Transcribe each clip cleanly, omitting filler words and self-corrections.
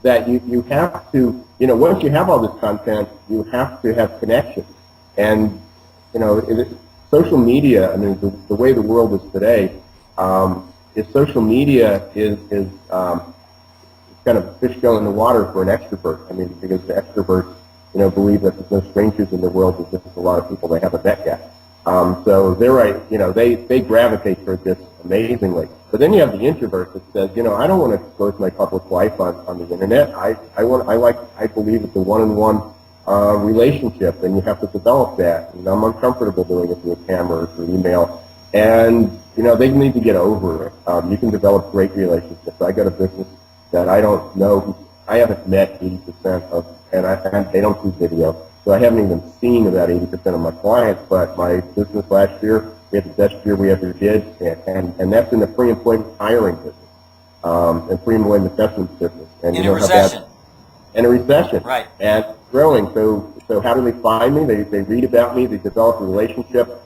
that you have to, once you have all this content, you have to have connections. And, social media, I mean, the way the world is today, is social media is kind of fish going in the water for an extrovert. I mean, because the extroverts, believe that there's no strangers in the world, there's just a lot of people they haven't met yet. So they're right, they gravitate toward this amazingly. But then you have the introvert that says, I don't want to expose my public life on the internet. I believe it's a one-on-one relationship, and you have to develop that. And I'm uncomfortable doing it through a camera or through email. And, they need to get over it. You can develop great relationships. I got a business that I don't know, I haven't met 80% of, and they don't do video. So I haven't even seen about 80% of my clients, but my business last year, we had the best year we ever did, and that's in the pre-employment hiring business, and pre-employment assessment business. And in a recession. In a recession. Right. And growing. So how do they find me? They read about me, they develop a relationship,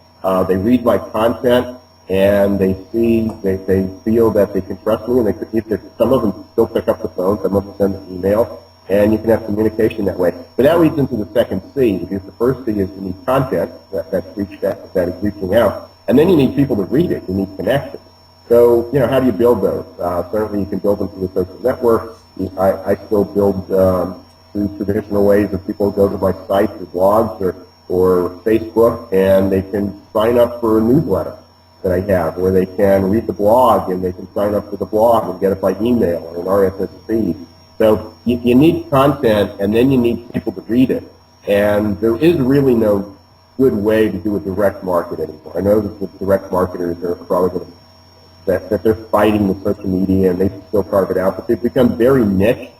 they read my content, and they feel that they can trust me, and some of them still pick up the phone, some of them send an email, and you can have communication that way. But that leads into the second C, because the first C is you need content that is reaching out, and then you need people to read it. You need connections. So, how do you build those? Certainly you can build them through the social networks. I still build through traditional ways of people go to my sites or blogs or Facebook, and they can sign up for a newsletter that I have, where they can read the blog, and they can sign up for the blog and get it by email or an RSS feed. So you need content, and then you need people to read it. And there is really no good way to do a direct market anymore. I know that the direct marketers are probably going to, that they're fighting with social media, and they still carve it out, but they've become very niche,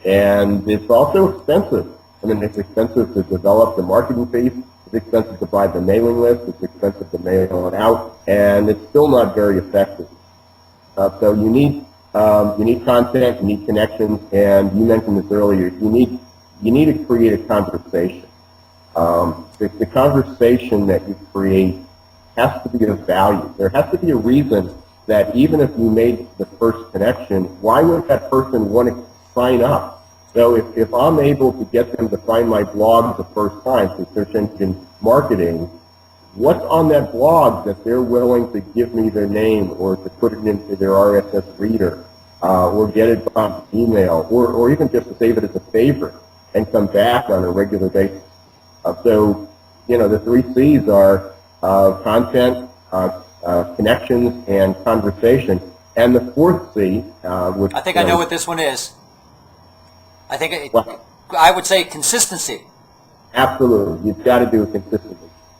and it's also expensive. I mean, it's expensive to develop the marketing piece. It's expensive to buy the mailing list. It's expensive to mail it out, and it's still not very effective. So you need content, you need connections, and you mentioned this earlier. You need to create a conversation. The conversation that you create has to be of value. There has to be a reason that even if you made the first connection, why would that person want to sign up? So if I'm able to get them to find my blog the first time through search engine marketing, what's on that blog that they're willing to give me their name or to put it into their RSS reader or get it by email or even just to save it as a favorite and come back on a regular basis? So, the three C's are content, connections, and conversation. And the fourth C, which I think I know what this one is. I think I would say consistency. Absolutely. You've got to do it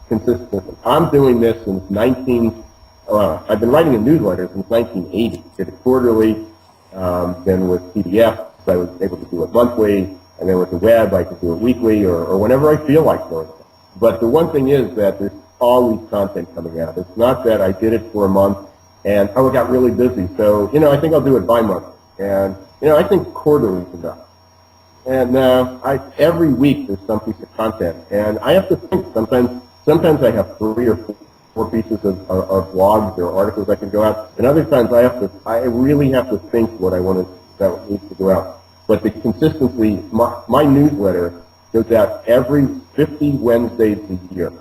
consistently. I'm doing this since I've been writing a newsletter since 1980. Did it quarterly, then with PDF, I was able to do it monthly, and then with the web, I could do it weekly or whenever I feel like doing it. But the one thing is that there's always content coming out. It's not that I did it for a month and, I got really busy. So, I think I'll do it bi-monthly. And, I think quarterly is enough. And every week there's some piece of content, and I have to think. Sometimes I have 3 or 4 pieces of blogs or articles I can go out, and other times I really have to think what I want that needs to go out. But the consistency, my newsletter goes out every 50 Wednesdays a year.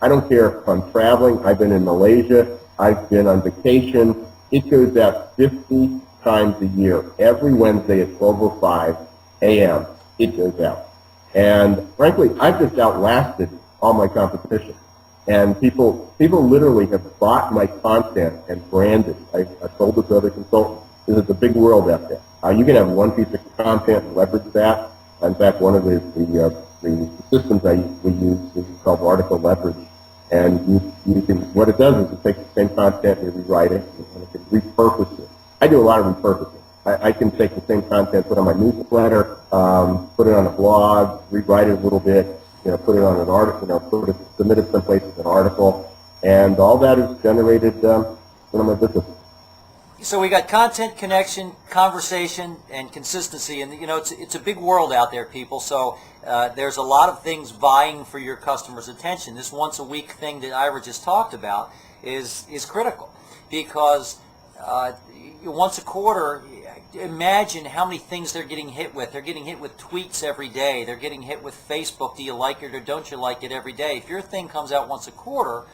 I don't care if I'm traveling. I've been in Malaysia. I've been on vacation. It goes out 50 times a year. Every Wednesday at 12:05 a.m. it goes out. And frankly, I've just outlasted all my competition. And people literally have bought my content and branded. I've sold it to other consultants. Because it's a big world out there. You can have one piece of content and leverage that. In fact, one of the systems we use is called article leverage. And you can, what it does is it takes the same content and rewrite it, and it can repurpose it. I do a lot of repurposing. I can take the same content, put it on my newsletter, put it on a blog, rewrite it a little bit, put it on an article, submit it someplace as an article, and all that is generated from my business. So we got content, connection, conversation, and consistency, and it's a big world out there, people. So there's a lot of things vying for your customers' attention. This once a week thing that Ira just talked about is critical, because once a quarter, imagine how many things they're getting hit with. They're getting hit with tweets every day. They're getting hit with Facebook. Do you like it or don't you like it every day? If your thing comes out once a quarter,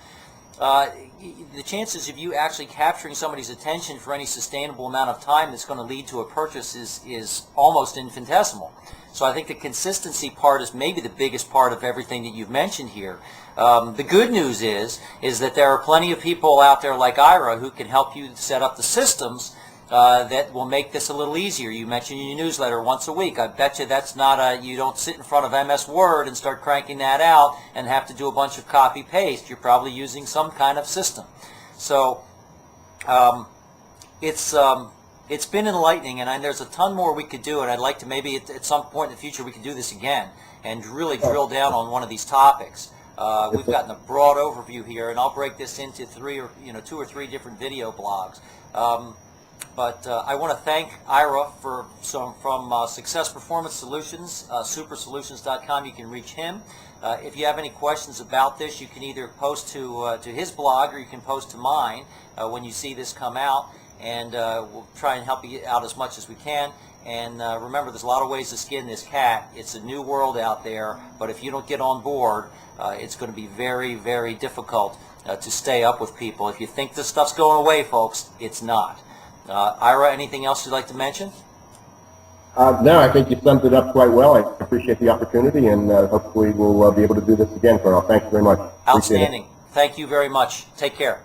the chances of you actually capturing somebody's attention for any sustainable amount of time that's going to lead to a purchase is almost infinitesimal. So I think the consistency part is maybe the biggest part of everything that you've mentioned here. The good news is that there are plenty of people out there like Ira who can help you set up the systems that will make this a little easier. You mentioned in your newsletter once a week. I bet you that's not you don't sit in front of MS Word and start cranking that out and have to do a bunch of copy-paste. You're probably using some kind of system. So it's been enlightening, and there's a ton more we could do, and I'd like to maybe at some point in the future we could do this again and really drill down on one of these topics. We've gotten a broad overview here, and I'll break this into two or three different video blogs. But I want to thank Ira from Success Performance Solutions, supersolutions.com. You can reach him. If you have any questions about this, you can either post to his blog or you can post to mine when you see this come out, and we'll try and help you out as much as we can. And remember, there's a lot of ways to skin this cat. It's a new world out there, but if you don't get on board, it's going to be very, very difficult to stay up with people. If you think this stuff's going away, folks, it's not. Ira, anything else you'd like to mention? No, I think you summed it up quite well. I appreciate the opportunity, and hopefully we'll be able to do this again, Carl. Thanks very much. Outstanding. Thank you very much. Take care.